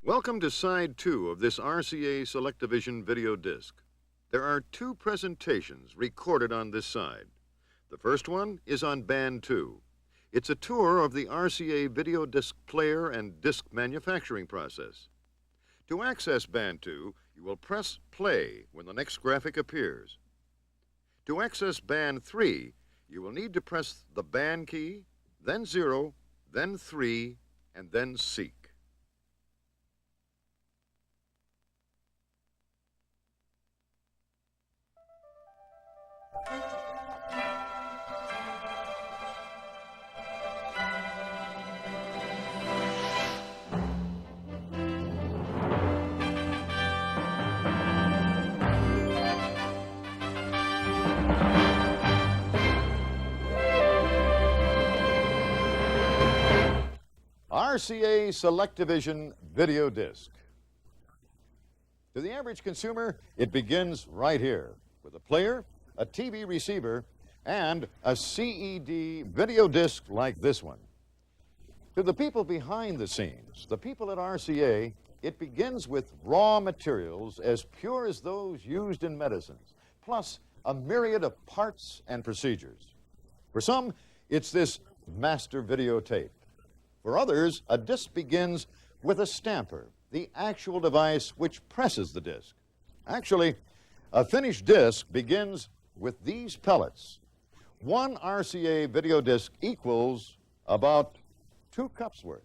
Welcome to side 2 of this RCA SelectaVision video disc. There are 2 presentations recorded on this side. The first one is on band 2. It's a tour of the RCA video disc player and disc manufacturing process. To access band 2, you will press play when the next graphic appears. To access band 3, you will need to press the band key, then 0, then 3, and then seek. RCA SelectaVision video disc. To the average consumer, it begins right here with a player, a TV receiver, and a CED video disc like this one. To the people behind the scenes, the people at RCA, it begins with raw materials as pure as those used in medicines, plus a myriad of parts and procedures. For some, it's this master videotape. For others, a disc begins with a stamper, the actual device which presses the disc. Actually, a finished disc begins with these pellets. One RCA video disc equals about 2 cups worth.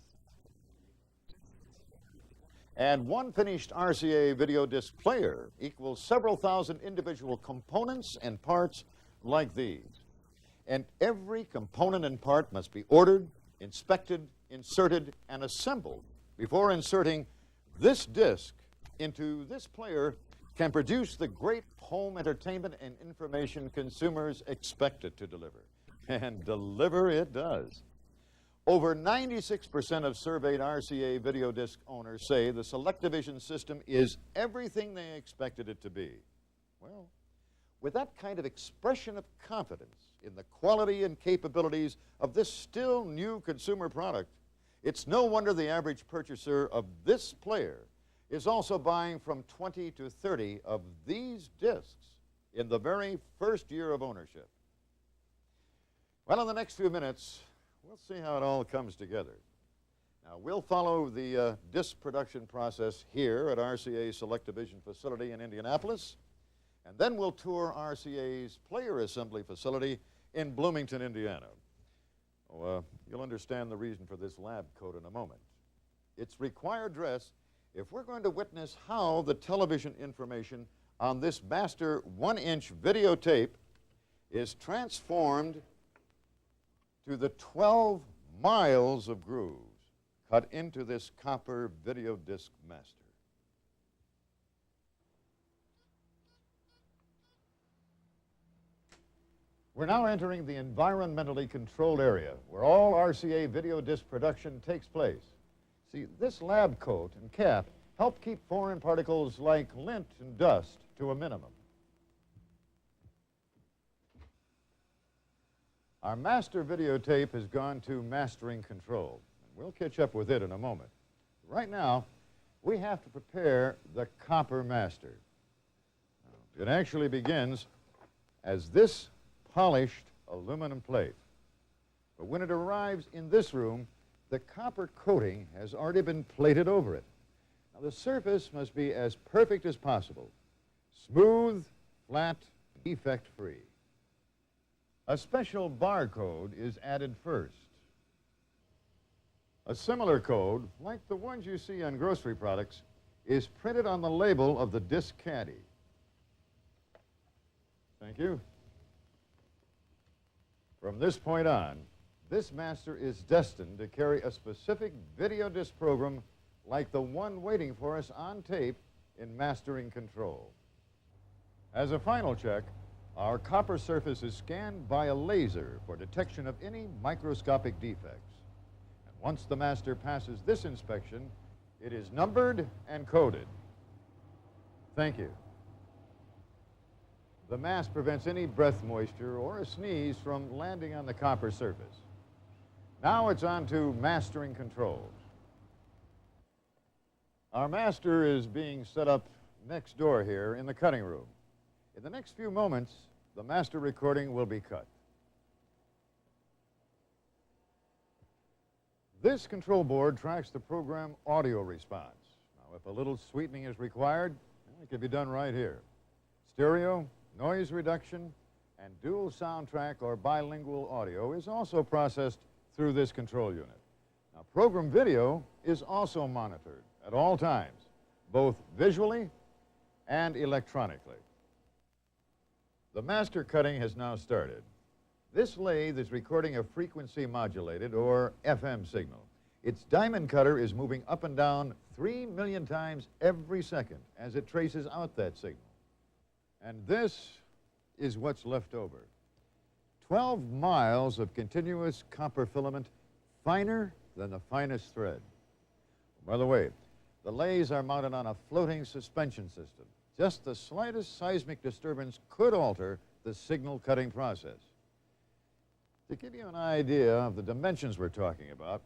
And one finished RCA video disc player equals several thousand individual components and parts like these. And every component and part must be ordered, inspected, inserted, and assembled before inserting this disc into this player can produce the great home entertainment and information consumers expect it to deliver. And deliver it does. Over 96% of surveyed RCA video disc owners say the SelectaVision system is everything they expected it to be. Well, with that kind of expression of confidence in the quality and capabilities of this still new consumer product, it's no wonder the average purchaser of this player is also buying from 20 to 30 of these discs in the very first year of ownership. Well, in the next few minutes, we'll see how it all comes together. Now, we'll follow the disc production process here at RCA's SelectaVision facility in Indianapolis, and then we'll tour RCA's player assembly facility in Bloomington, Indiana. You'll understand the reason for this lab coat in a moment. It's required dress if we're going to witness how the television information on this master 1-inch videotape is transformed to the 12 miles of grooves cut into this copper video disc master. We're now entering the environmentally controlled area where all RCA video disc production takes place. See, this lab coat and cap help keep foreign particles like lint and dust to a minimum. Our master videotape has gone to mastering control. We'll catch up with it in a moment. Right now, we have to prepare the copper master. It actually begins as this polished aluminum plate. But when it arrives in this room, the copper coating has already been plated over it. Now, the surface must be as perfect as possible. Smooth, flat, defect-free. A special barcode is added first. A similar code, like the ones you see on grocery products, is printed on the label of the disc caddy. Thank you. From this point on, this master is destined to carry a specific video disc program like the one waiting for us on tape in mastering control. As a final check, our copper surface is scanned by a laser for detection of any microscopic defects. And once the master passes this inspection, it is numbered and coded. Thank you. The mask prevents any breath moisture or a sneeze from landing on the copper surface. Now it's on to mastering controls. Our master is being set up next door here in the cutting room. In the next few moments, the master recording will be cut. This control board tracks the program audio response. Now, if a little sweetening is required, it can be done right here. Stereo, noise reduction, and dual soundtrack or bilingual audio is also processed through this control unit. Now, program video is also monitored at all times, both visually and electronically. The master cutting has now started. This lathe is recording a frequency modulated, or FM signal. Its diamond cutter is moving up and down 3 million times every second as it traces out that signal. And this is what's left over. 12 miles of continuous copper filament, finer than the finest thread. By the way, the lathes are mounted on a floating suspension system. Just the slightest seismic disturbance could alter the signal cutting process. To give you an idea of the dimensions we're talking about,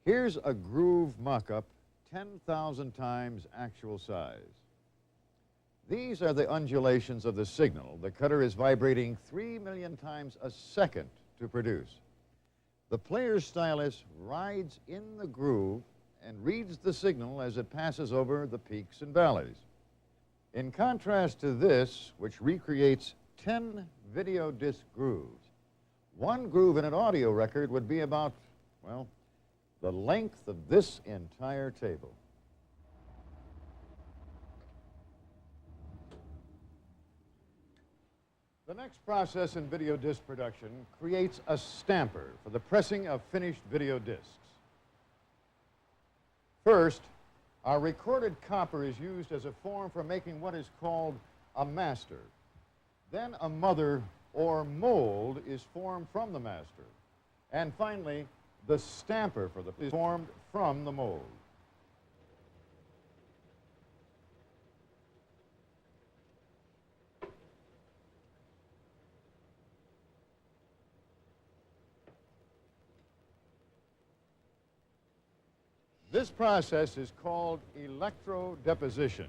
here's a groove mock-up 10,000 times actual size. These are the undulations of the signal the cutter is vibrating 3 million times a second to produce. The player's stylus rides in the groove and reads the signal as it passes over the peaks and valleys. In contrast to this, which recreates 10 video disc grooves, one groove in an audio record would be about, well, the length of this entire table. The next process in video disc production creates a stamper for the pressing of finished video discs. First, our recorded copper is used as a form for making what is called a master. Then a mother or mold is formed from the master. And finally, the stamper for the is formed from the mold. This process is called electrodeposition.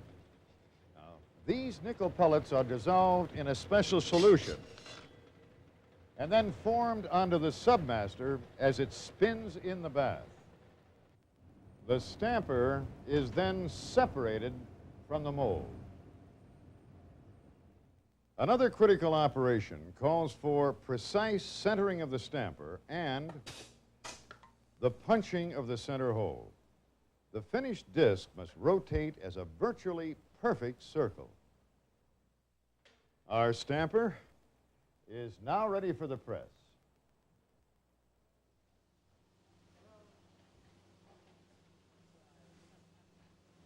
Now, these nickel pellets are dissolved in a special solution and then formed onto the submaster as it spins in the bath. The stamper is then separated from the mold. Another critical operation calls for precise centering of the stamper and the punching of the center hole. The finished disc must rotate as a virtually perfect circle. Our stamper is now ready for the press.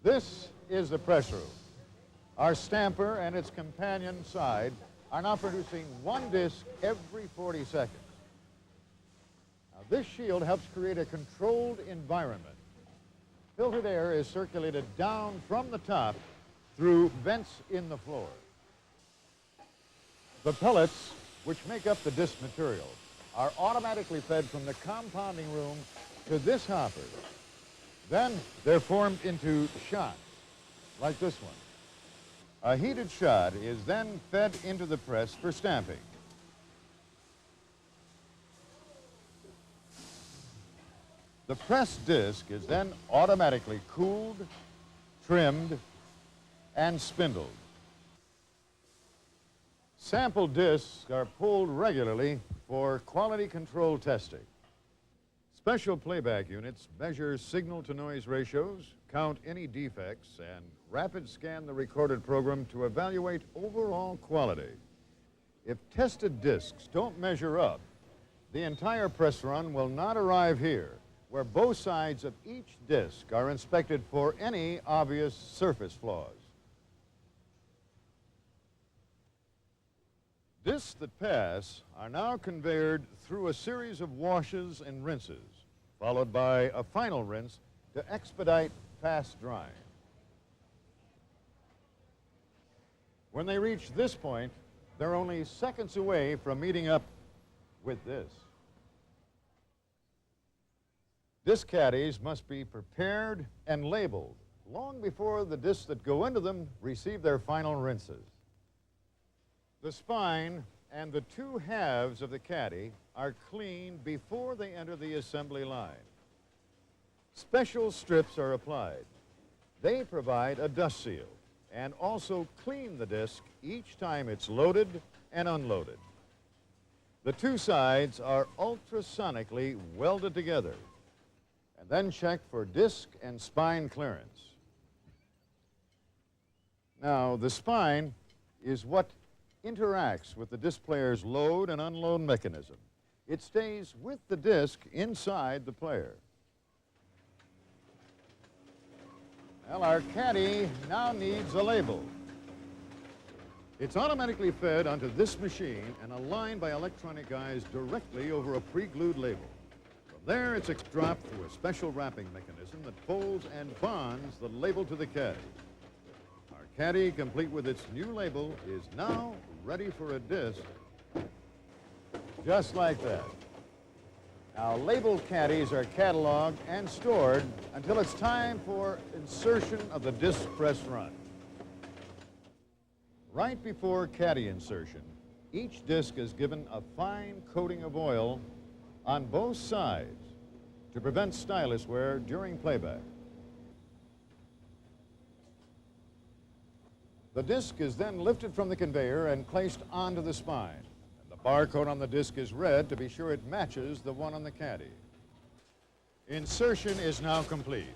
This is the press room. Our stamper and its companion side are now producing one disc every 40 seconds. Now, this shield helps create a controlled environment. Filtered air is circulated down from the top through vents in the floor. The pellets, which make up the disc material, are automatically fed from the compounding room to this hopper. Then they're formed into shots, like this one. A heated shot is then fed into the press for stamping. The pressed disc is then automatically cooled, trimmed, and spindled. Sample discs are pulled regularly for quality control testing. Special playback units measure signal-to-noise ratios, count any defects, and rapid scan the recorded program to evaluate overall quality. If tested discs don't measure up, the entire press run will not arrive here, where both sides of each disc are inspected for any obvious surface flaws. Discs that pass are now conveyed through a series of washes and rinses, followed by a final rinse to expedite fast drying. When they reach this point, they're only seconds away from meeting up with this. Disc caddies must be prepared and labeled long before the discs that go into them receive their final rinses. The spine and the two halves of the caddy are cleaned before they enter the assembly line. Special strips are applied. They provide a dust seal and also clean the disc each time it's loaded and unloaded. The two sides are ultrasonically welded together and then checked for disc and spine clearance. Now, the spine is what interacts with the disc player's load and unload mechanism. It stays with the disc inside the player. Well, our caddy now needs a label. It's automatically fed onto this machine and aligned by electronic eyes directly over a pre-glued label. From there, it's dropped through a special wrapping mechanism that folds and bonds the label to the caddy. Our caddy, complete with its new label, is now ready for a disc, just like that. Now, labeled caddies are cataloged and stored until it's time for insertion of the disc press run. Right before caddy insertion, each disc is given a fine coating of oil on both sides to prevent stylus wear during playback. The disc is then lifted from the conveyor and placed onto the spine. The barcode on the disc is read to be sure it matches the one on the caddy. Insertion is now complete,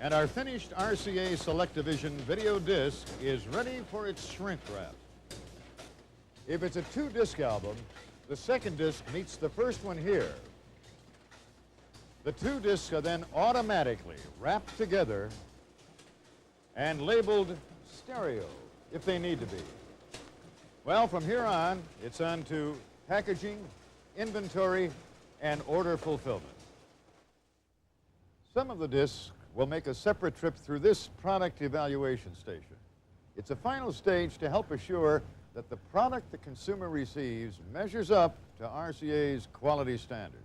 and our finished RCA SelectVision video disc is ready for its shrink wrap. If it's a two-disc album, the second disc meets the first one here. The two discs are then automatically wrapped together and labeled stereo if they need to be. Well, from here on, it's on to packaging, inventory, and order fulfillment. Some of the discs will make a separate trip through this product evaluation station. It's a final stage to help assure that the product the consumer receives measures up to RCA's quality standards.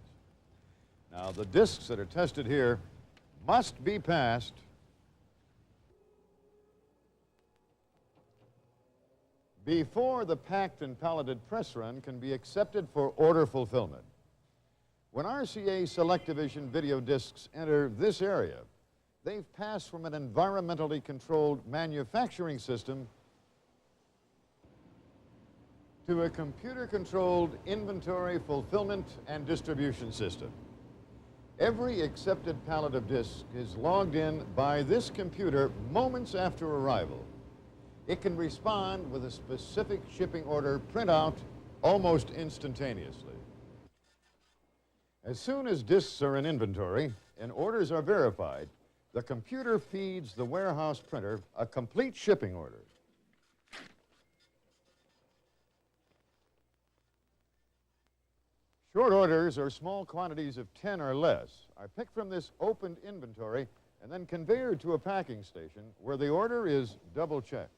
Now, the discs that are tested here must be passed before the packed and palleted press run can be accepted for order fulfillment. When RCA SelectVision video discs enter this area, they've passed from an environmentally controlled manufacturing system to a computer-controlled inventory fulfillment and distribution system. Every accepted pallet of discs is logged in by this computer moments after arrival. It can respond with a specific shipping order printout almost instantaneously. As soon as discs are in inventory and orders are verified, the computer feeds the warehouse printer a complete shipping order. Short orders, or small quantities of 10 or less, are picked from this opened inventory and then conveyed to a packing station where the order is double-checked.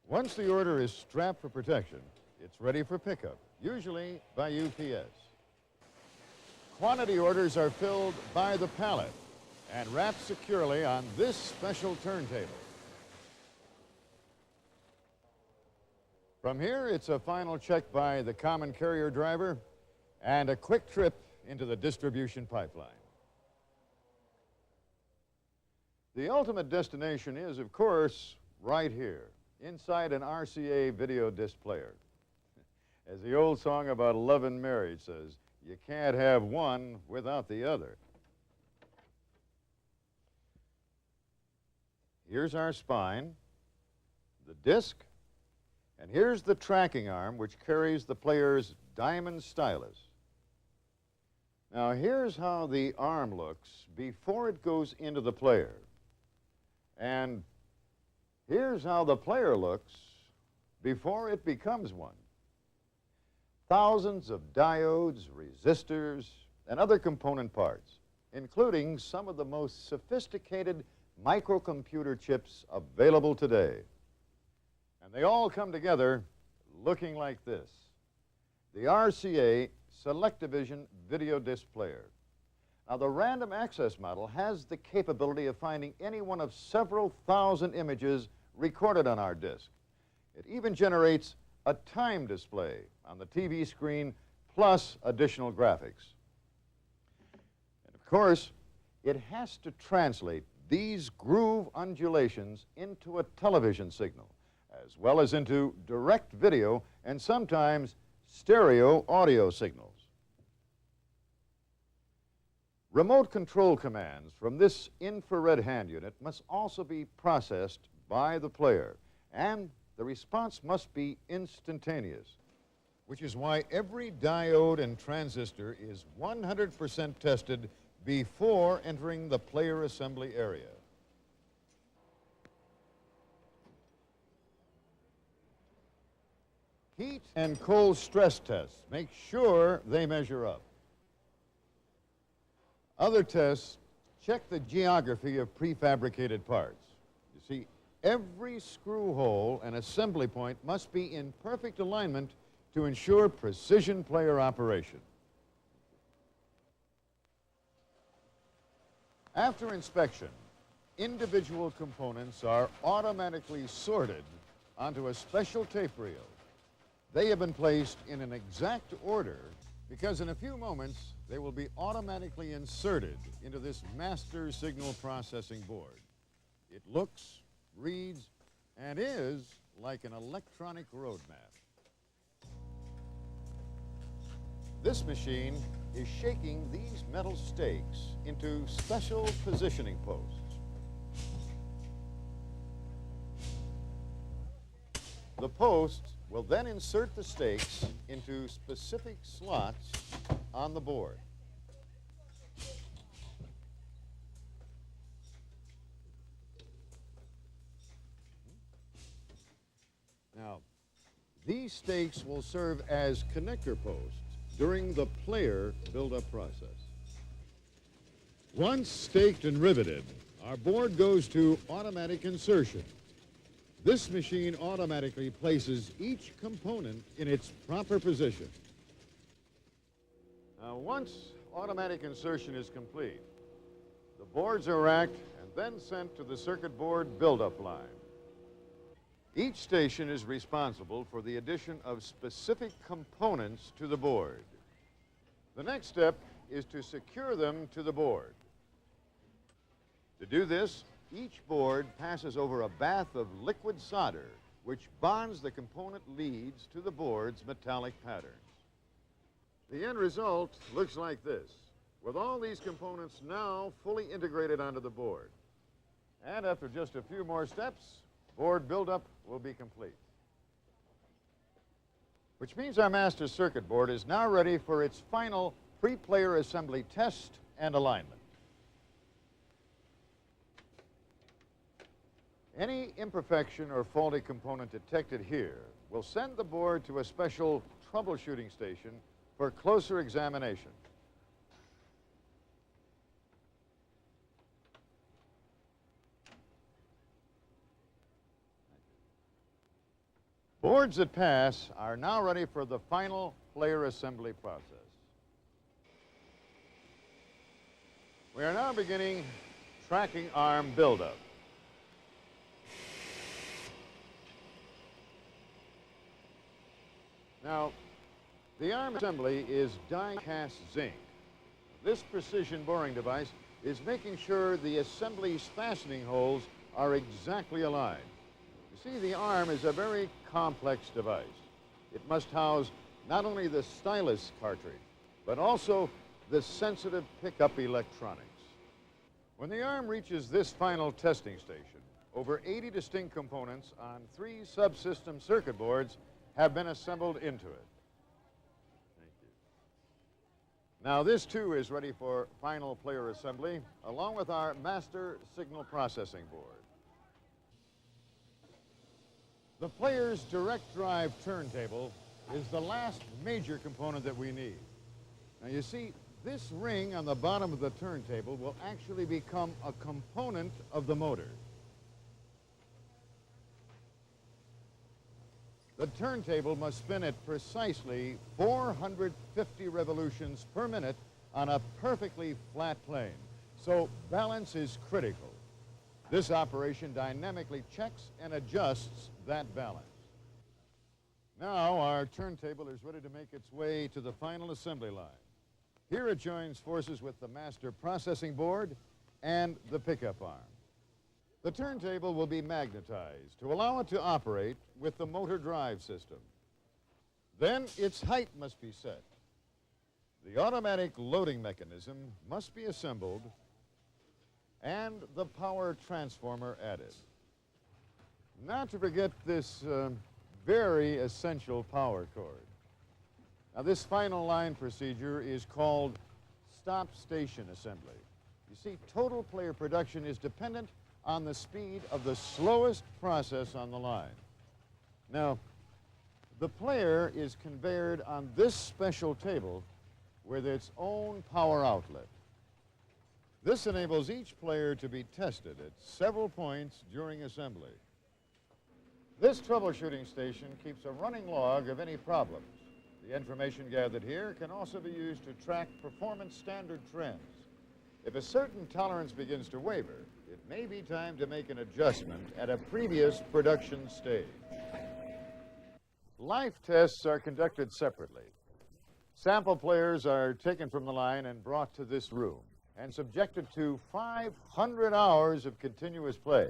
Once the order is strapped for protection, it's ready for pickup, usually by UPS. Quantity orders are filled by the pallet and wrapped securely on this special turntable. From here, it's a final check by the common carrier driver and a quick trip into the distribution pipeline. The ultimate destination is, of course, right here, inside an RCA video disc player. As the old song about love and marriage says, you can't have one without the other. Here's our spine, the disc, and here's the tracking arm which carries the player's diamond stylus. Now, here's how the arm looks before it goes into the player. And here's how the player looks before it becomes one. Thousands of diodes, resistors, and other component parts, including some of the most sophisticated microcomputer chips available today. And they all come together looking like this: the RCA SelectVision video disc player. Now, the random access model has the capability of finding any one of several thousand images recorded on our disc. It even generates a time display on the TV screen plus additional graphics. And of course, it has to translate these groove undulations into a television signal, as well as into direct video and sometimes stereo audio signals. Remote control commands from this infrared hand unit must also be processed by the player, and the response must be instantaneous, which is why every diode and transistor is 100% tested before entering the player assembly area. Heat and cold stress tests make sure they measure up. Other tests check the geography of prefabricated parts. You see, every screw hole and assembly point must be in perfect alignment to ensure precision player operation. After inspection, individual components are automatically sorted onto a special tape reel. They have been placed in an exact order because in a few moments they will be automatically inserted into this master signal processing board. It looks, reads, and is like an electronic roadmap. This machine is shaking these metal stakes into special positioning posts. The posts will then insert the stakes into specific slots on the board. Now, these stakes will serve as connector posts during the player build-up process. Once staked and riveted, our board goes to automatic insertion. This machine automatically places each component in its proper position. Now, once automatic insertion is complete, the boards are racked and then sent to the circuit board build-up line. Each station is responsible for the addition of specific components to the board. The next step is to secure them to the board. To do this, each board passes over a bath of liquid solder, which bonds the component leads to the board's metallic patterns. The end result looks like this, with all these components now fully integrated onto the board. And after just a few more steps, board buildup will be complete. Which means our master circuit board is now ready for its final pre-player assembly test and alignment. Any imperfection or faulty component detected here will send the board to a special troubleshooting station for closer examination. Boards that pass are now ready for the final player assembly process. We are now beginning tracking arm buildup. Now, the arm assembly is die-cast zinc. This precision boring device is making sure the assembly's fastening holes are exactly aligned. You see, the arm is a very complex device. It must house not only the stylus cartridge, but also the sensitive pickup electronics. When the arm reaches this final testing station, over 80 distinct components on 3 subsystem circuit boards have been assembled into it. Thank you. Now, this too is ready for final player assembly, along with our master signal processing board. The player's direct drive turntable is the last major component that we need. Now, you see, this ring on the bottom of the turntable will actually become a component of the motor. The turntable must spin at precisely 450 revolutions per minute on a perfectly flat plane, so balance is critical. This operation dynamically checks and adjusts that balance. Now our turntable is ready to make its way to the final assembly line. Here it joins forces with the master processing board and the pickup arm. The turntable will be magnetized to allow it to operate with the motor drive system. Then its height must be set. The automatic loading mechanism must be assembled and the power transformer added. Not to forget this very essential power cord. Now this final line procedure is called stop station assembly. You see, total player production is dependent on the speed of the slowest process on the line. Now, the player is conveyed on this special table with its own power outlet. This enables each player to be tested at several points during assembly. This troubleshooting station keeps a running log of any problems. The information gathered here can also be used to track performance standard trends. If a certain tolerance begins to waver, it may be time to make an adjustment at a previous production stage. Life tests are conducted separately. Sample players are taken from the line and brought to this room and subjected to 500 hours of continuous play.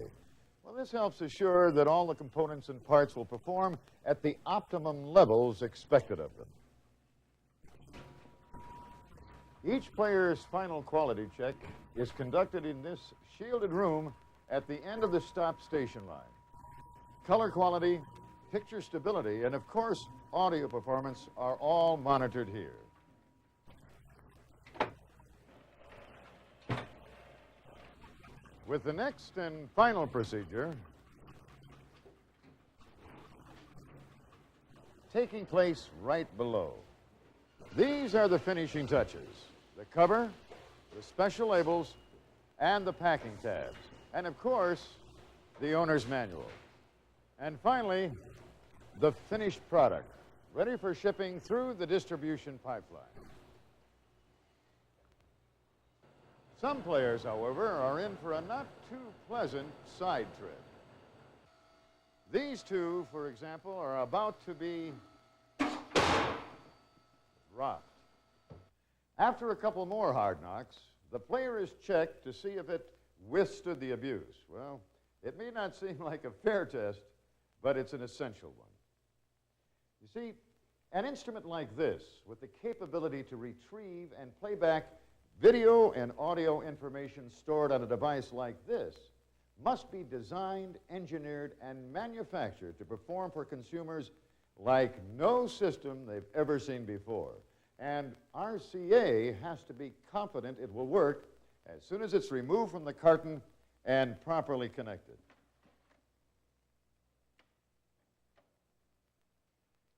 Well, this helps assure that all the components and parts will perform at the optimum levels expected of them. Each player's final quality check is conducted in this shielded room at the end of the stop station line. Color quality, picture stability, and of course, audio performance are all monitored here. With the next and final procedure taking place right below. These are the finishing touches: the cover, the special labels, and the packing tabs. And of course, the owner's manual. And finally, the finished product, ready for shipping through the distribution pipeline. Some players, however, are in for a not too pleasant side trip. These two, for example, are about to be rocked. After a couple more hard knocks, the player is checked to see if it withstood the abuse. Well, it may not seem like a fair test, but it's an essential one. You see, an instrument like this, with the capability to retrieve and play back video and audio information stored on a device like this, must be designed, engineered, and manufactured to perform for consumers like no system they've ever seen before. And RCA has to be confident it will work as soon as it's removed from the carton and properly connected.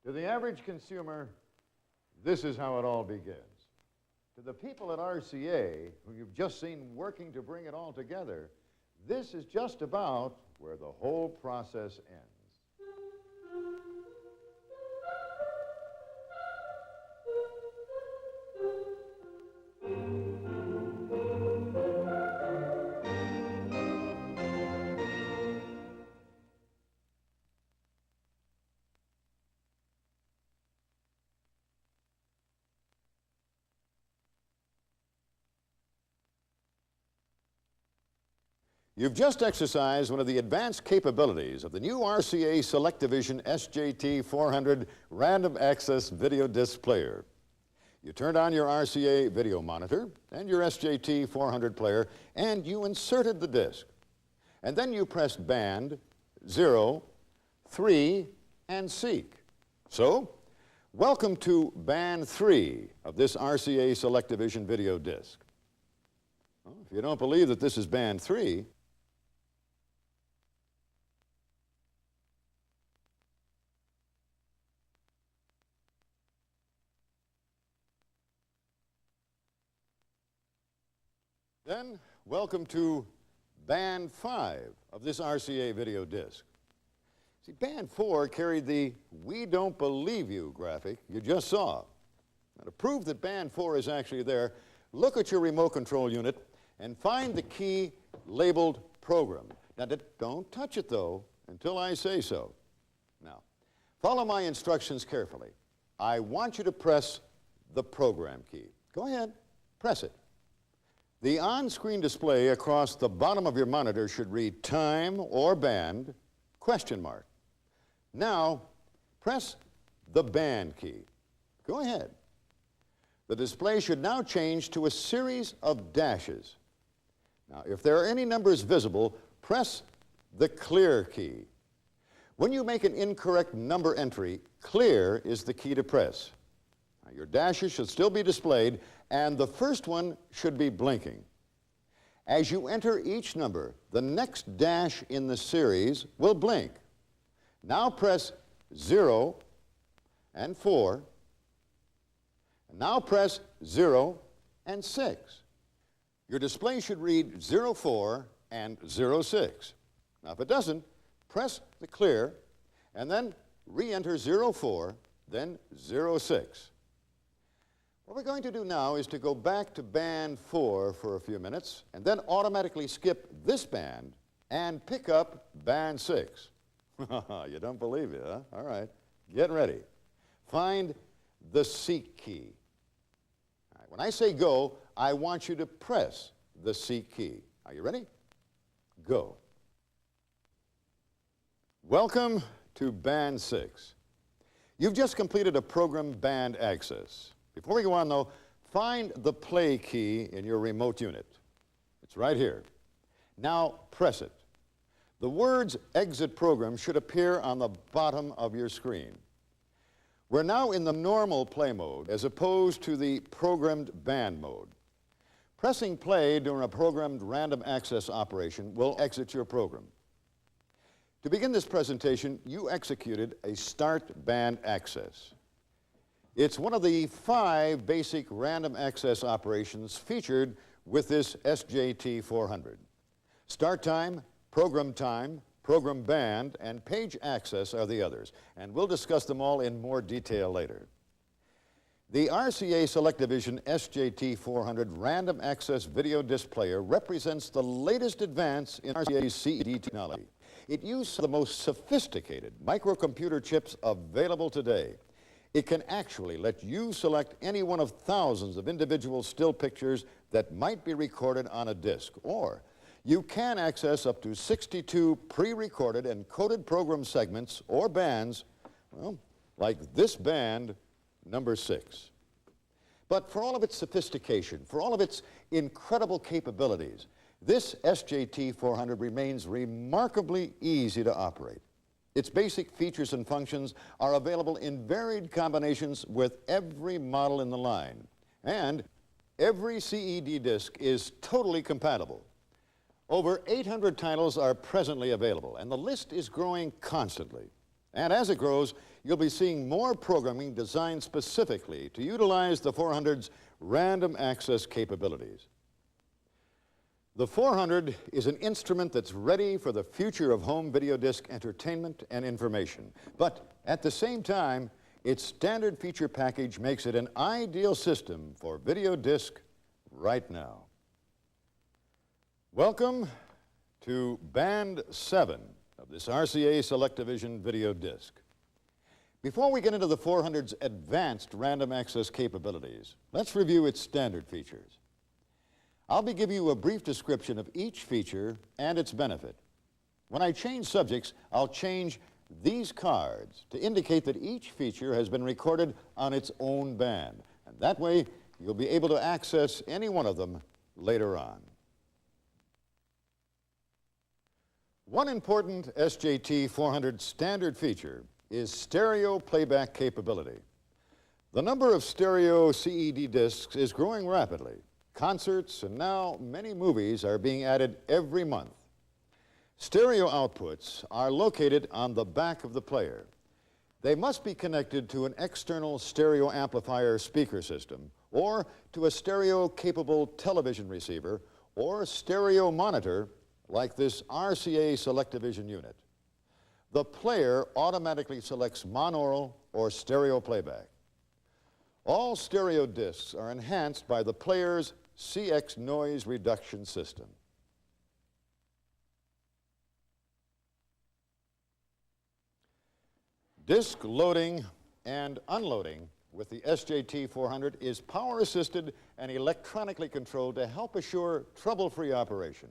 To the average consumer, this is how it all begins. To the people at RCA, who you've just seen working to bring it all together, this is just about where the whole process ends. You've just exercised one of the advanced capabilities of the new RCA SelectDivision SKT425 Random Access Video Disc Player. You turned on your RCA video monitor and your SKT425 player, and you inserted the disc. And then you pressed band, 0, 3, and seek. So, welcome to band 3 of this RCA SelectDivision video disc. Well, if you don't believe that this is band 3, then, welcome to band 5 of this RCA video disc. See, band 4 carried the "We don't believe you" graphic you just saw. Now, to prove that band 4 is actually there, look at your remote control unit and find the key labeled Program. Now, don't touch it, though, until I say so. Now, follow my instructions carefully. I want you to press the Program key. Go ahead, press it. The on-screen display across the bottom of your monitor should read Time or Band, ? Now, press the Band key. Go ahead. The display should now change to a series of dashes. Now, if there are any numbers visible, press the Clear key. When you make an incorrect number entry, Clear is the key to press. Now, your dashes should still be displayed, and the first one should be blinking. As you enter each number, the next dash in the series will blink. Now press 0 and 4. And now press 0 and 6. Your display should read 04 and 06. Now, if it doesn't, press the Clear and then re-enter 04, then 06. What we're going to do now is to go back to band 4 for a few minutes and then automatically skip this band and pick up band 6. You don't believe it, huh? All right, get ready. Find the Seek key. All right, when I say go, I want you to press the Seek key. Are you ready? Go. Welcome to band 6. You've just completed a program band access. Before we go on, though, find the Play key in your remote unit. It's right here. Now press it. The words Exit Program should appear on the bottom of your screen. We're now in the normal play mode as opposed to the programmed band mode. Pressing play during a programmed random access operation will exit your program. To begin this presentation, you executed a start band access. It's one of the 5 basic random access operations featured with this SKT400. Start time, program band, and page access are the others, and we'll discuss them all in more detail later. The RCA SelectDivision SKT400 Random Access Video Disc Player represents the latest advance in RCA's CED technology. It uses the most sophisticated microcomputer chips available today. It can actually let you select any one of thousands of individual still pictures that might be recorded on a disc, or you can access up to 62 pre-recorded and coded program segments or bands, well, like this band, number 6. But for all of its sophistication, for all of its incredible capabilities, this SKT400 remains remarkably easy to operate. Its basic features and functions are available in varied combinations with every model in the line. And every CED disc is totally compatible. Over 800 titles are presently available, and the list is growing constantly. And as it grows, you'll be seeing more programming designed specifically to utilize the 400's random access capabilities. The 400 is an instrument that's ready for the future of home video disc entertainment and information. But at the same time, its standard feature package makes it an ideal system for video disc right now. Welcome to Band 7 of this RCA SelectDivision video disc. Before we get into the 400's advanced random access capabilities, let's review its standard features. I'll be giving you a brief description of each feature and its benefit. When I change subjects, I'll change these cards to indicate that each feature has been recorded on its own band. And that way, you'll be able to access any one of them later on. One important SKT400 standard feature is stereo playback capability. The number of stereo CED discs is growing rapidly. Concerts and now many movies are being added every month. Stereo outputs are located on the back of the player. They must be connected to an external stereo amplifier speaker system or to a stereo-capable television receiver or stereo monitor like this RCA SelectDivision unit. The player automatically selects monaural or stereo playback. All stereo discs are enhanced by the player's CX noise reduction system. Disc loading and unloading with the SKT400 is power assisted and electronically controlled to help assure trouble-free operation.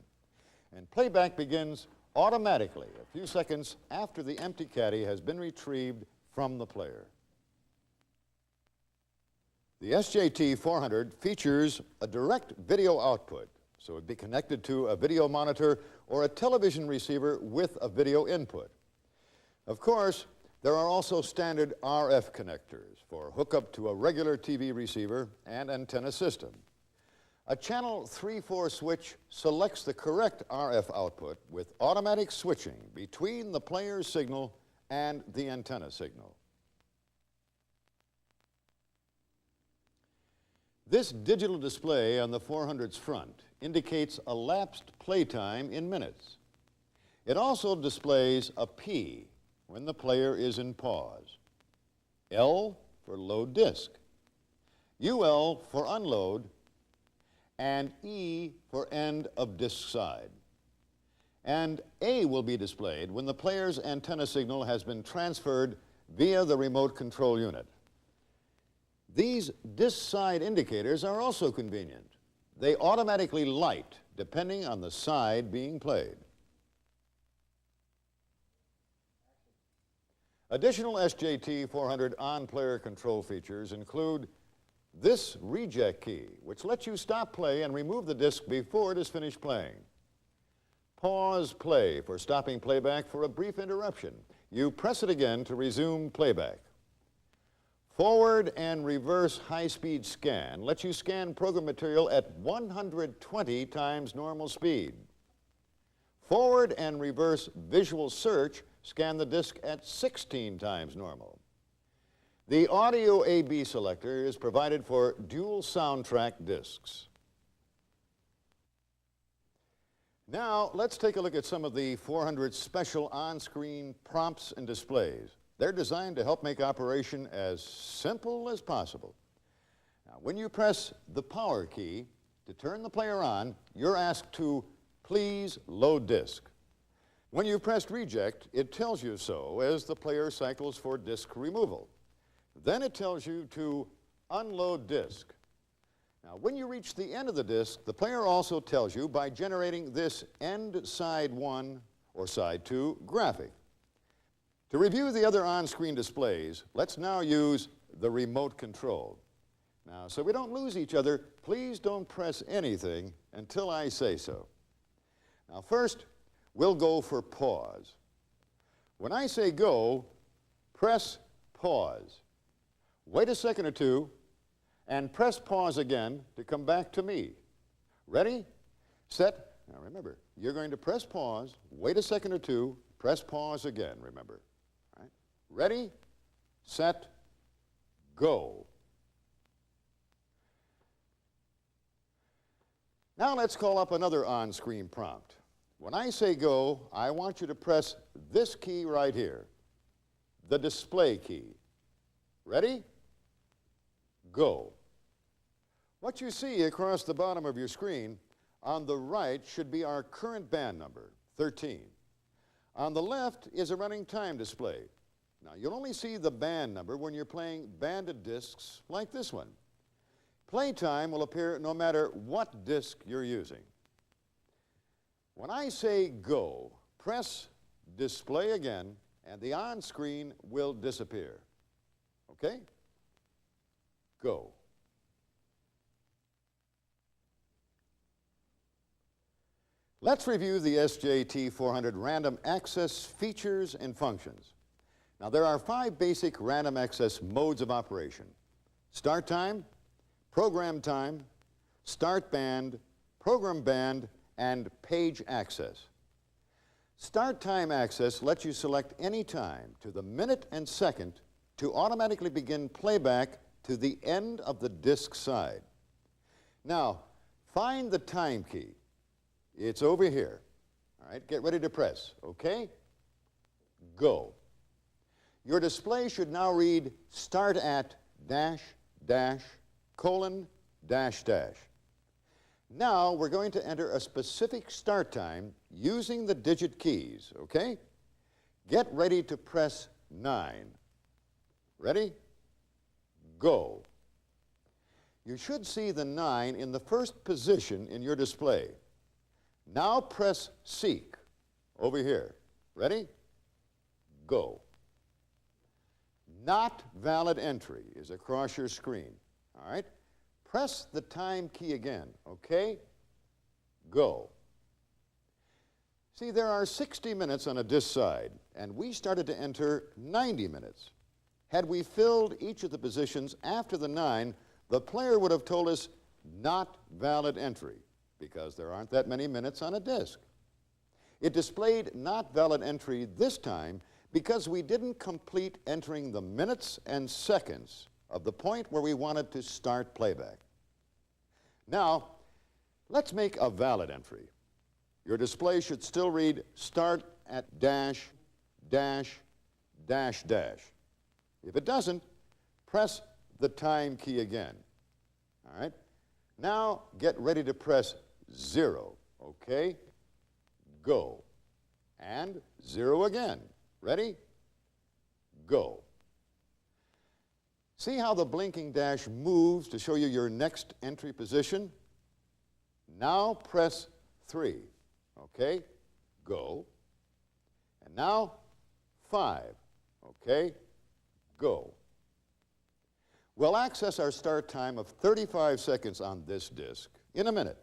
And playback begins automatically a few seconds after the empty caddy has been retrieved from the player. The SKT400 features a direct video output, so it would be connected to a video monitor or a television receiver with a video input. Of course, there are also standard RF connectors for hookup to a regular TV receiver and antenna system. A channel 3/4 switch selects the correct RF output with automatic switching between the player's signal and the antenna signal. This digital display on the 400's front indicates elapsed playtime in minutes. It also displays a P when the player is in pause, L for load disc, UL for unload, and E for end of disc side. And A will be displayed when the player's antenna signal has been transferred via the remote control unit. These disc side indicators are also convenient. They automatically light depending on the side being played. Additional SKT400 on-player control features include this reject key, which lets you stop play and remove the disc before it is finished playing. Pause play for stopping playback for a brief interruption. You press it again to resume playback. Forward and reverse high-speed scan lets you scan program material at 120 times normal speed. Forward and reverse visual search scan the disc at 16 times normal. The audio AB selector is provided for dual soundtrack discs. Now, let's take a look at some of the 400's special on-screen prompts and displays. They're designed to help make operation as simple as possible. Now, when you press the power key to turn the player on, you're asked to please load disc. When you've pressed reject, it tells you so as the player cycles for disc removal. Then it tells you to unload disc. Now, when you reach the end of the disc, the player also tells you by generating this end side 1 or side 2 graphic. To review the other on-screen displays, let's now use the remote control. Now, so we don't lose each other, please don't press anything until I say so. Now, first, we'll go for pause. When I say go, press pause. Wait a second or two, and press pause again to come back to me. Ready? Set. Now remember, you're going to press pause, wait a second or two, press pause again, remember. All right? Ready, set, go. Now let's call up another on-screen prompt. When I say go, I want you to press this key right here, the display key. Ready? Go. What you see across the bottom of your screen on the right should be our current band number, 13. On the left is a running time display. Now, you'll only see the band number when you're playing banded discs like this one. Playtime will appear no matter what disc you're using. When I say go, press display again, and the on-screen will disappear. Okay? Go. Let's review the SKT400 random access features and functions. Now, there are 5 basic random access modes of operation: start time, program time, start band, program band, and page access. Start time access lets you select any time to the minute and second to automatically begin playback to the end of the disc side. Now, find the time key. It's over here. All right, get ready to press, okay? Go. Your display should now read start at dash, dash, colon, dash, dash. Now we're going to enter a specific start time using the digit keys, okay? Get ready to press 9. Ready? Go. You should see the 9 in the first position in your display. Now press Seek over here. Ready? Go. Not valid entry is across your screen. All right? Press the time key again, okay? Go. See, there are 60 minutes on a disc side, and we started to enter 90 minutes. Had we filled each of the positions after the 9, the player would have told us not valid entry, because there aren't that many minutes on a disc. It displayed not valid entry this time because we didn't complete entering the minutes and seconds of the point where we wanted to start playback. Now, let's make a valid entry. Your display should still read start at dash, dash, dash, dash. If it doesn't, press the time key again. All right? Now, get ready to press 0, okay? Go. And 0 again. Ready? Go. See how the blinking dash moves to show you your next entry position? Now press 3. Okay? Go. And now 5. Okay? Go. We'll access our start time of 35 seconds on this disc in a minute.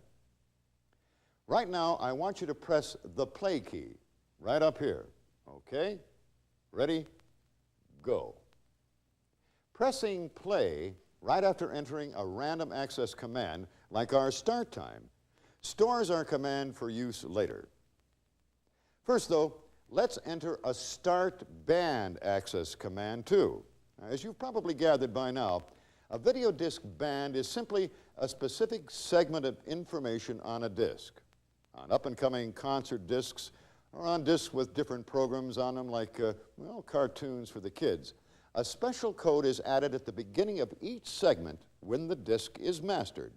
Right now, I want you to press the play key right up here. Okay? Ready? Go. Pressing play right after entering a random access command, like our start time, stores our command for use later. First, though, let's enter a start band access command, too. Now, as you've probably gathered by now, a video disc band is simply a specific segment of information on a disc. On up-and-coming concert discs, or on discs with different programs on them like, well, cartoons for the kids. A special code is added at the beginning of each segment when the disc is mastered.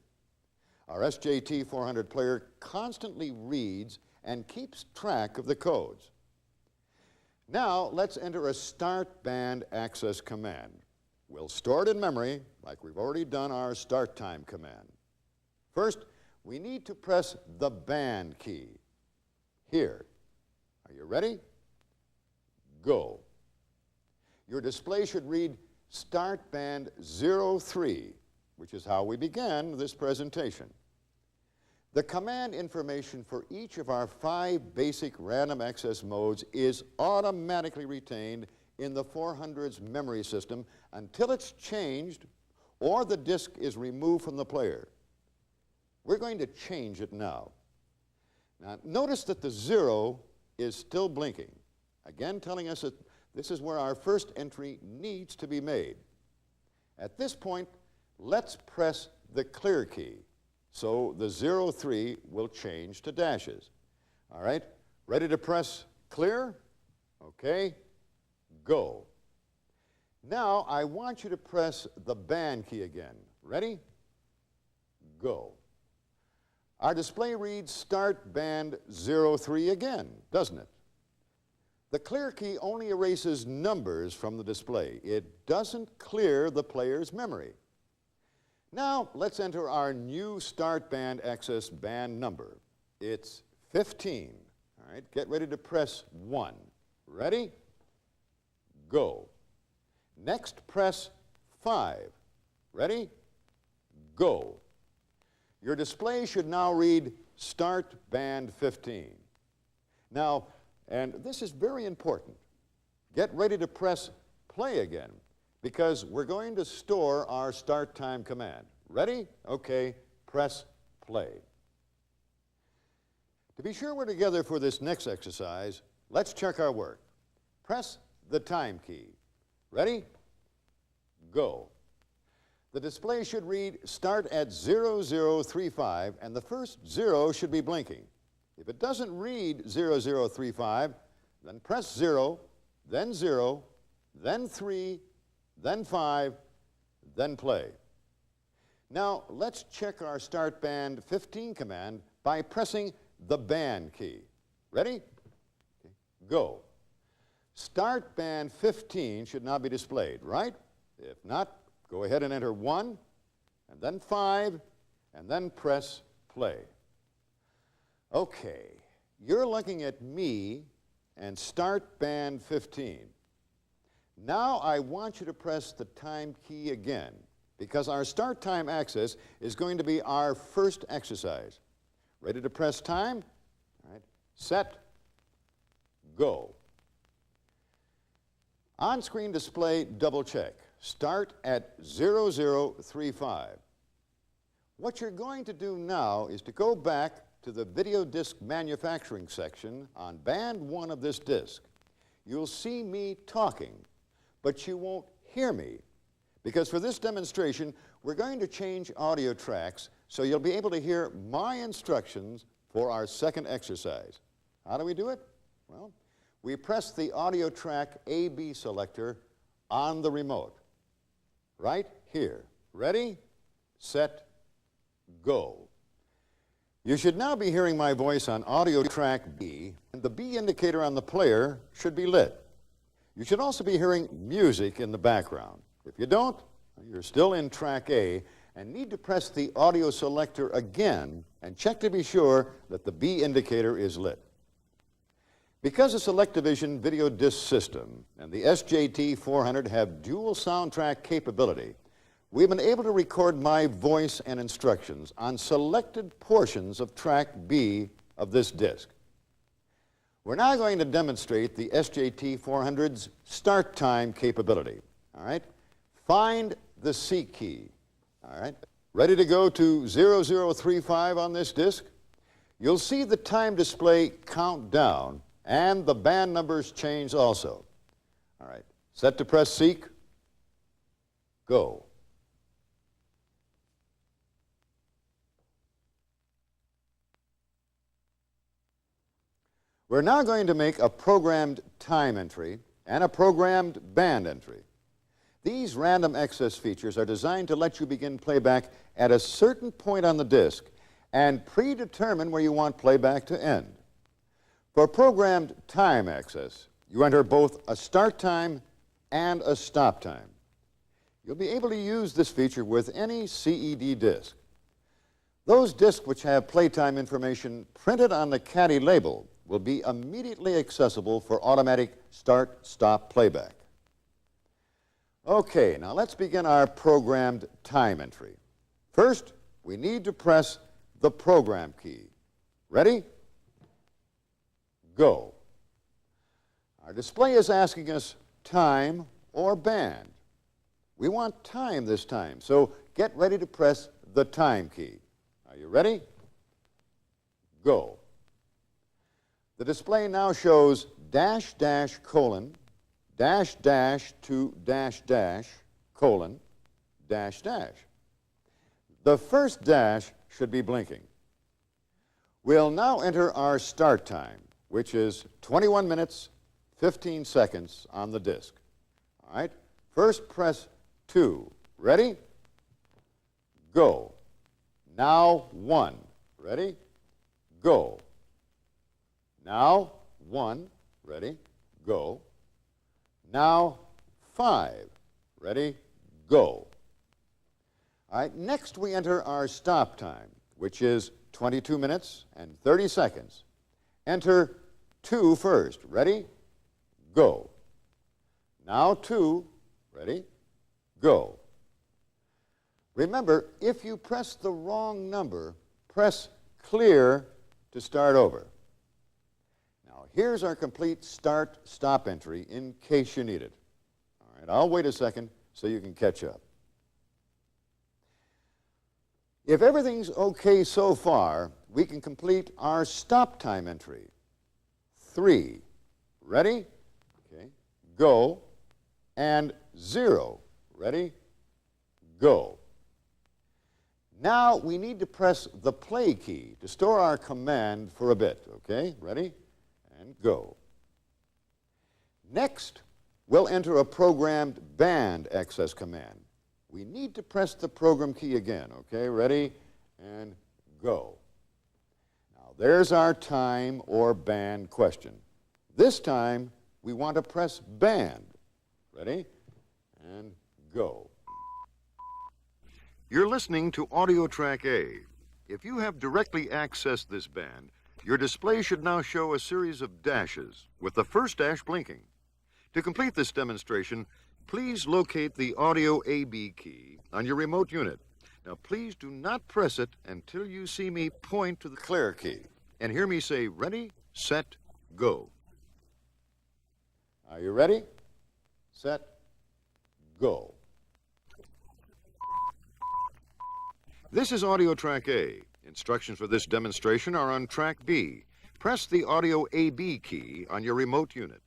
Our SKT400 player constantly reads and keeps track of the codes. Now, let's enter a start band access command. We'll store it in memory like we've already done our start time command. First, we need to press the band key here. Are you ready? Go. Your display should read Start Band 03, which is how we began this presentation. The command information for each of our 5 basic random access modes is automatically retained in the 400's memory system until it's changed or the disc is removed from the player. We're going to change it now. Now, notice that the 0 is still blinking, again telling us that this is where our first entry needs to be made. At this point, let's press the clear key, so the 03 will change to dashes. All right, ready to press clear? Okay, go. Now, I want you to press the band key again. Ready? Go. Our display reads Start Band 03 again, doesn't it? The clear key only erases numbers from the display. It doesn't clear the player's memory. Now, let's enter our new start band access band number. It's 15. All right, get ready to press 1. Ready? Go. Next, press 5. Ready? Go. Your display should now read Start Band 15. Now, and this is very important, get ready to press play again because we're going to store our start time command. Ready? Okay, press play. To be sure we're together for this next exercise, let's check our work. Press the time key. Ready? Go. The display should read Start at 0035, and the first 0 should be blinking. If it doesn't read 0035, then press 0, then 0, then 3, then 5, then play. Now, let's check our Start Band 15 command by pressing the band key. Ready? Okay. Go. Start Band 15 should now be displayed, right? If not, go ahead and enter 1, and then 5, and then press play. Okay, you're looking at me and Start Band 15. Now I want you to press the time key again, because our start time access is going to be our first exercise. Ready to press time? All right. Set, go. On-screen display, double check. Start at 0035. What you're going to do now is to go back to the video disc manufacturing section on band 1 of this disc. You'll see me talking, but you won't hear me, because for this demonstration, we're going to change audio tracks so you'll be able to hear my instructions for our second exercise. How do we do it? Well, we press the audio track AB selector on the remote, right here. Ready, set, go. You should now be hearing my voice on audio track B, and the B indicator on the player should be lit. You should also be hearing music in the background. If you don't, you're still in track A and need to press the audio selector again and check to be sure that the B indicator is lit. Because the SelectDivision video disc system and the SKT400 have dual soundtrack capability, we've been able to record my voice and instructions on selected portions of track B of this disc. We're now going to demonstrate the SKT400's start time capability. All right? Find the C key. All right? Ready to go to 0035 on this disc? You'll see the time display count down, and the band numbers change also. All right. Set to press seek. Go. We're now going to make a programmed time entry and a programmed band entry. These random access features are designed to let you begin playback at a certain point on the disc and predetermine where you want playback to end. For programmed time access, you enter both a start time and a stop time. You'll be able to use this feature with any CED disc. Those discs which have playtime information printed on the caddy label will be immediately accessible for automatic start-stop playback. Okay, now let's begin our programmed time entry. First, we need to press the program key. Ready? Go. Our display is asking us time or band. We want time this time, so get ready to press the time key. Are you ready? Go. The display now shows dash dash colon dash dash to dash dash colon dash dash. The first dash should be blinking. We'll now enter our start time, which is 21 minutes, 15 seconds on the disc. All right, first press 2. Ready? Go. Now 1. Ready? Go. Now 1. Ready? Go. Now 5. Ready? Go. All right, next we enter our stop time, which is 22 minutes and 30 seconds. Enter 2 first. Ready? Go. Now 2. Ready? Go. Remember, if you press the wrong number, press clear to start over. Now, here's our complete start-stop entry in case you need it. All right, I'll wait a second so you can catch up. If everything's okay so far, we can complete our stop time entry. 3. Ready? Okay. Go. And 0. Ready? Go. Now we need to press the play key to store our command for a bit. Okay? Ready? And go. Next, we'll enter a programmed band access command. we need to press the program key again, okay? Ready? And go. Now, there's our time or band question. This time, we want to press band. Ready? And go. You're listening to audio track A. If you have directly accessed this band, your display should now show a series of dashes, with the first dash blinking. To complete this demonstration, please locate the audio AB key on your remote unit. Now, please do not press it until you see me point to the clear key and hear me say, ready, set, go. Are you ready? Set, go. This is audio track A. Instructions for this demonstration are on track B. Press the audio AB key on your remote unit.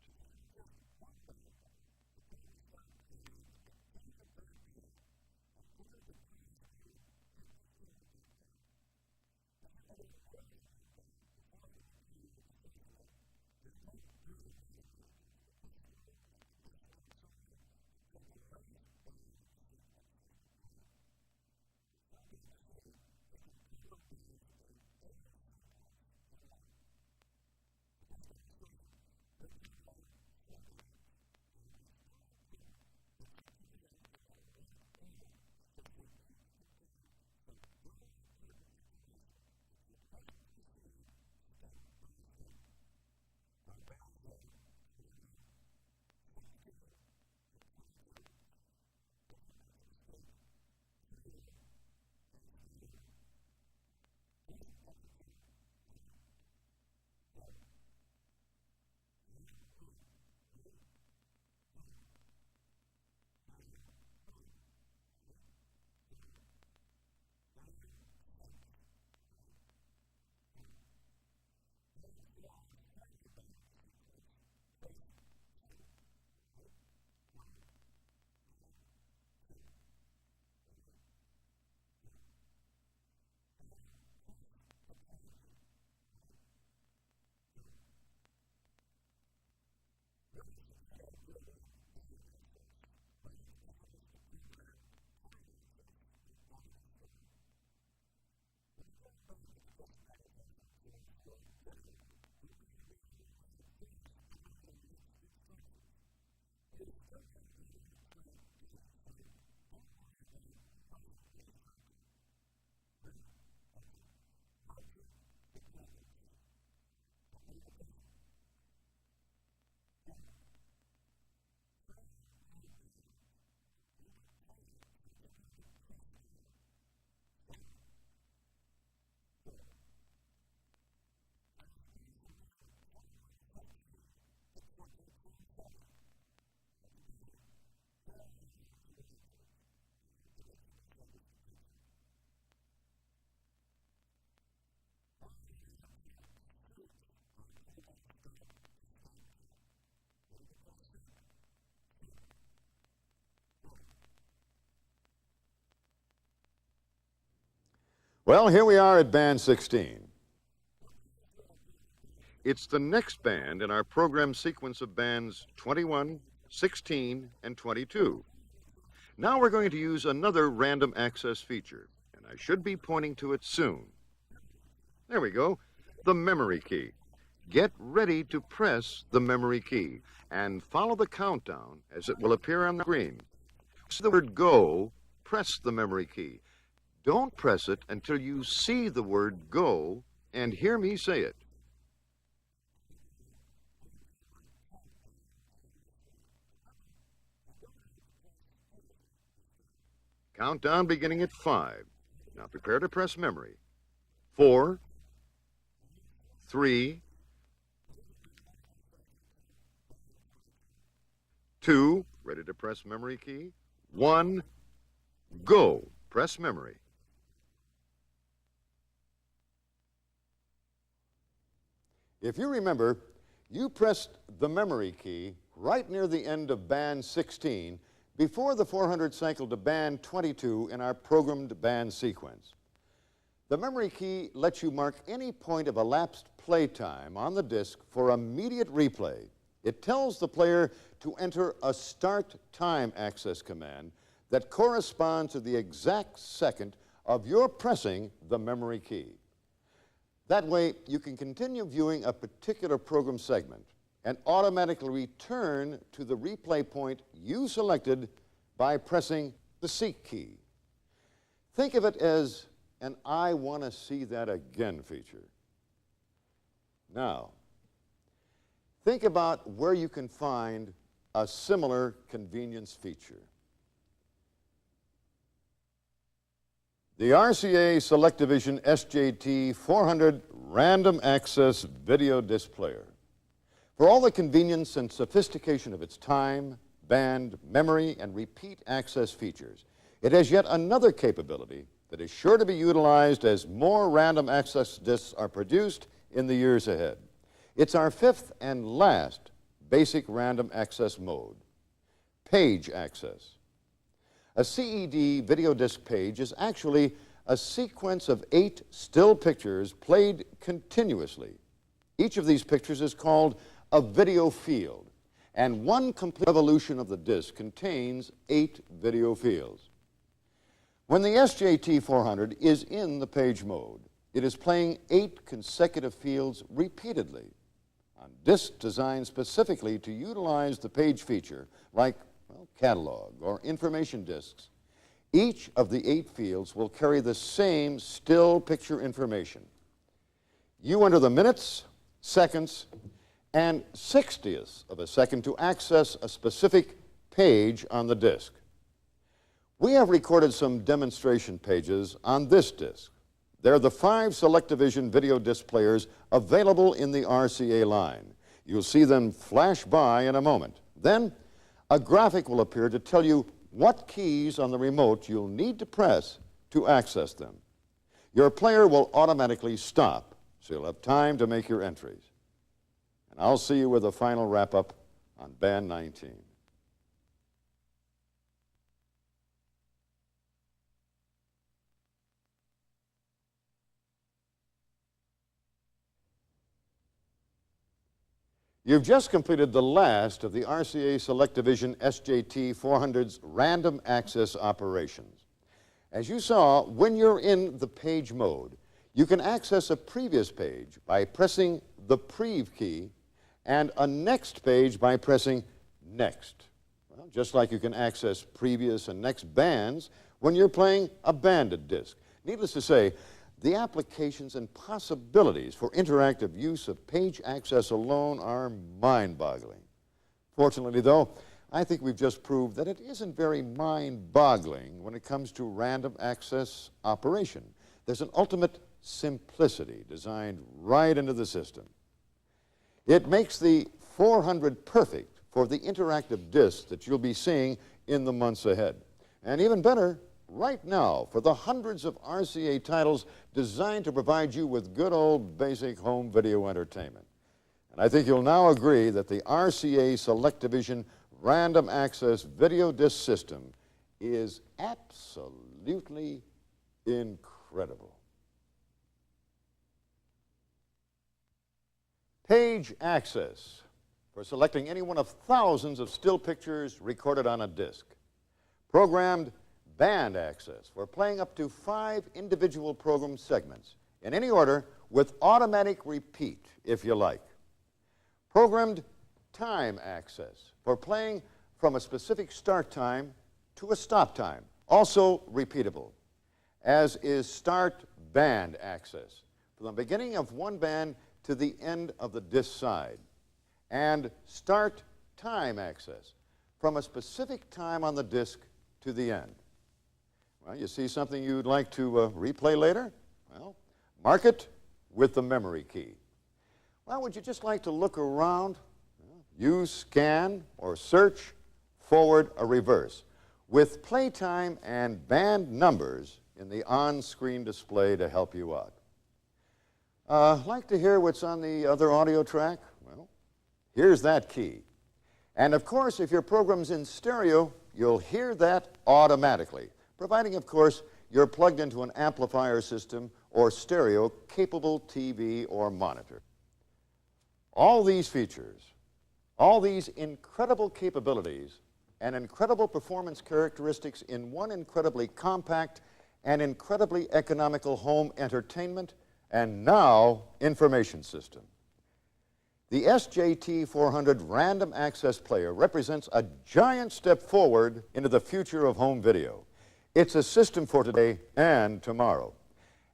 Well, here we are at band 16. It's the next band in our program sequence of bands 21, 16, and 22. Now we're going to use another random access feature, and I should be pointing to it soon. There we go, the memory key. Get ready to press the memory key and follow the countdown as it will appear on the screen. So the word go, press the memory key. Don't press it until you see the word go and hear me say it. Countdown beginning at 5. Now prepare to press memory. 4, 3, 2, ready to press memory key. 1, go. Press memory. If you remember, you pressed the memory key right near the end of band 16 before the 400 cycle to band 22 in our programmed band sequence. The memory key lets you mark any point of elapsed playtime on the disc for immediate replay. It tells the player to enter a start time access command that correspond to the exact second of your pressing the memory key. That way, you can continue viewing a particular program segment and automatically return to the replay point you selected by pressing the Seek key. Think of it as an I want to see that again feature. Now, think about where you can find a similar convenience feature. The RCA SelectaVision SKT425 Random Access Video Disc Player. For all the convenience and sophistication of its time, band, memory, and repeat access features, it has yet another capability that is sure to be utilized as more random access discs are produced in the years ahead. It's our fifth and last basic random access mode, page access. A CED video disc page is actually a sequence of 8 still pictures played continuously. Each of these pictures is called a video field, and one complete evolution of the disc contains 8 video fields. When the SKT425 is in the page mode, it is playing 8 consecutive fields repeatedly on discs designed specifically to utilize the page feature, like catalog or information discs. Each of the 8 fields will carry the same still picture information. You enter the minutes, seconds, and 60ths of a second to access a specific page on the disc. We have recorded some demonstration pages on this disc. They're the 5 SelectaVision video disc players available in the RCA line. You'll see them flash by in a moment. Then, a graphic will appear to tell you what keys on the remote you'll need to press to access them. Your player will automatically stop, so you'll have time to make your entries. And I'll see you with a final wrap-up on Band 19. You've just completed the last of the RCA SelectaVision SKT425's random access operations. As you saw, when you're in the page mode, you can access a previous page by pressing the Prev key and a next page by pressing Next. Well, just like you can access previous and next bands when you're playing a banded disc. Needless to say, the applications and possibilities for interactive use of page access alone are mind-boggling. Fortunately, though, I think we've just proved that it isn't very mind-boggling when it comes to random access operation. There's an ultimate simplicity designed right into the system. It makes the 400 perfect for the interactive discs that you'll be seeing in the months ahead. And even better, right now for the hundreds of RCA titles designed to provide you with good old basic home video entertainment. And I think you'll now agree that the RCA SelectaVision Random Access Video Disc System is absolutely incredible. Page access for selecting any one of thousands of still pictures recorded on a disc. Programmed band access for playing up to 5 individual program segments in any order with automatic repeat if you like. Programmed time access for playing from a specific start time to a stop time, also repeatable, as is start band access from the beginning of one band to the end of the disc side, and start time access from a specific time on the disc to the end. Well, you see something you'd like to replay later? Well, mark it with the memory key. Well, would you just like to look around? Well, use scan or search, forward or reverse, with playtime and band numbers in the on-screen display to help you out. Like to hear what's on the other audio track? Well, here's that key. And of course, if your program's in stereo, you'll hear that automatically, providing, of course, you're plugged into an amplifier system or stereo-capable TV or monitor. All these features, all these incredible capabilities and incredible performance characteristics in one incredibly compact and incredibly economical home entertainment and now information system. The SKT400 Random Access Player represents a giant step forward into the future of home video. It's a system for today and tomorrow.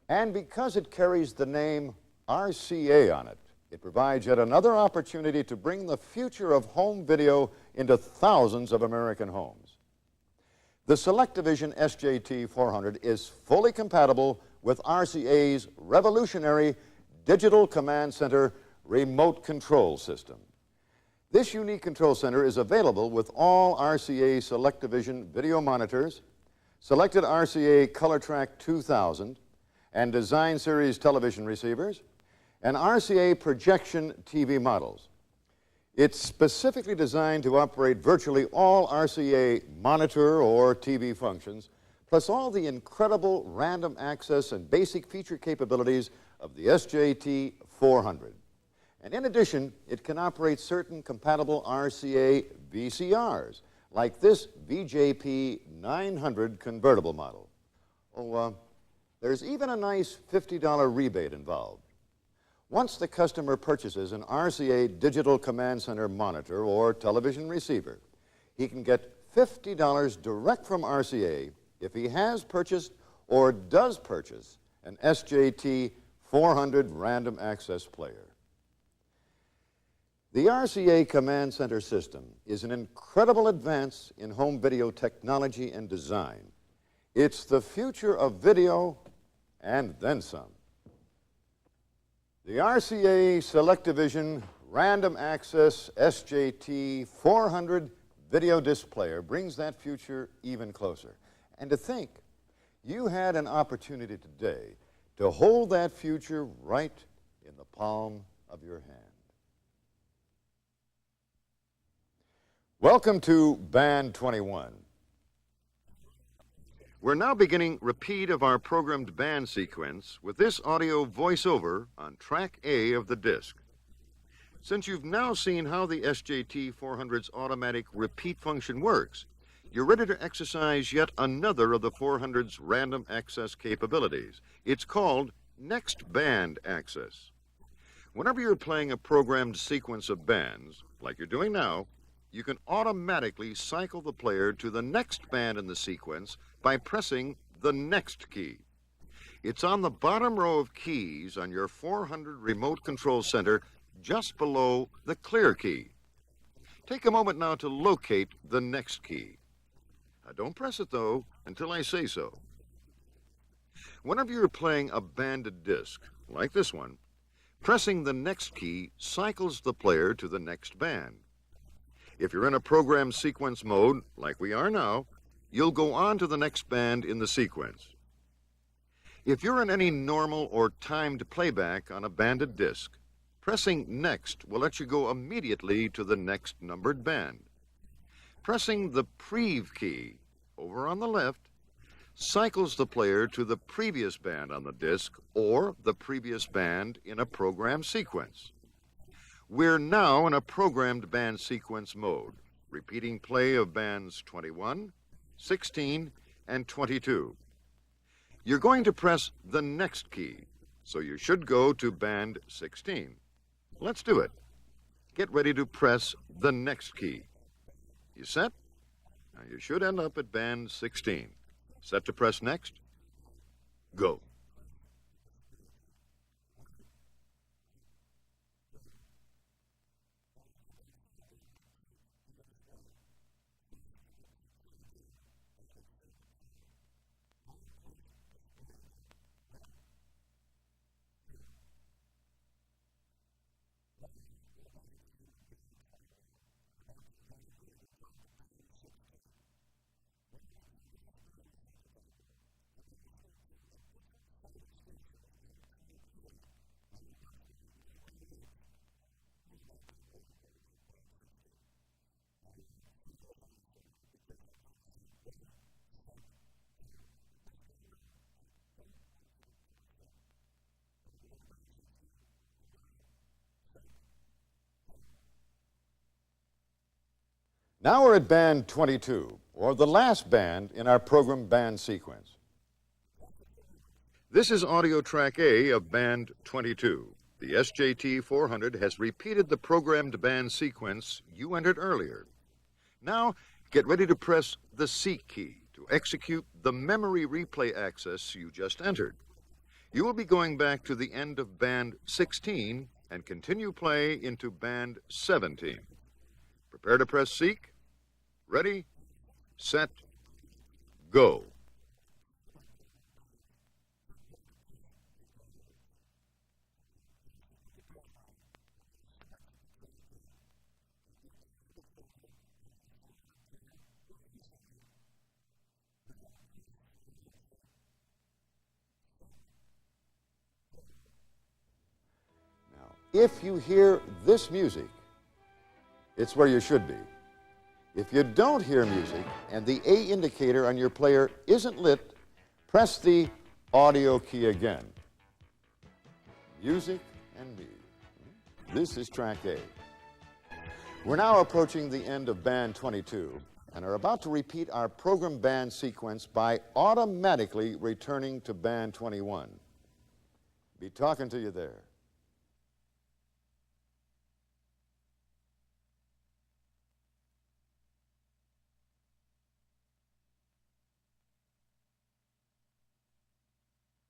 And because it carries the name RCA on it, it provides yet another opportunity to bring the future of home video into thousands of American homes. The SelectVision SKT400 is fully compatible with RCA's revolutionary Digital Command Center remote control system. This unique control center is available with all RCA SelectVision video monitors, selected RCA ColorTrack 2000, and Design Series television receivers, and RCA projection TV models. It's specifically designed to operate virtually all RCA monitor or TV functions, plus all the incredible random access and basic feature capabilities of the SKT400. And in addition, it can operate certain compatible RCA VCRs, like this VJP 900 convertible model. There's even a nice $50 rebate involved. Once the customer purchases an RCA Digital Command Center monitor or television receiver, he can get $50 direct from RCA if he has purchased or does purchase an SKT400 Random Access Player. The RCA Command Center system is an incredible advance in home video technology and design. It's the future of video and then some. The RCA SelectVision Random Access SKT400 video disc player brings that future even closer. And to think, you had an opportunity today to hold that future right in the palm of your hand. Welcome to Band 21. We're now beginning repeat of our programmed band sequence with this audio voiceover on track A of the disc. Since you've now seen how the SKT400's automatic repeat function works, you're ready to exercise yet another of the 400's random access capabilities. It's called Next Band Access. Whenever you're playing a programmed sequence of bands, like you're doing now, you can automatically cycle the player to the next band in the sequence by pressing the next key. It's on the bottom row of keys on your 400 remote control center just below the clear key. Take a moment now to locate the next key. Now don't press it though until I say so. Whenever you're playing a banded disc, like this one, pressing the next key cycles the player to the next band. If you're in a program sequence mode, like we are now, you'll go on to the next band in the sequence. If you're in any normal or timed playback on a banded disc, pressing Next will let you go immediately to the next numbered band. Pressing the Prev key, over on the left, cycles the player to the previous band on the disc or the previous band in a program sequence. We're now in a programmed band sequence mode, repeating play of bands 21, 16, and 22. You're going to press the next key, so you should go to band 16. Let's do it. Get ready to press the next key. You set? Now you should end up at band 16. Set to press next? Go. Now we're at band 22, or the last band in our program band sequence. This is audio track A of band 22. The SKT425 has repeated the programmed band sequence you entered earlier. Now, get ready to press the C key to execute the memory replay access you just entered. You will be going back to the end of band 16 and continue play into band 17. Prepare to press seek. Ready, set, go. If you hear this music, it's where you should be. If you don't hear music and the A indicator on your player isn't lit, press the audio key again. Music and me. This is track A. We're now approaching the end of band 22 and are about to repeat our program band sequence by automatically returning to band 21. Be talking to you there.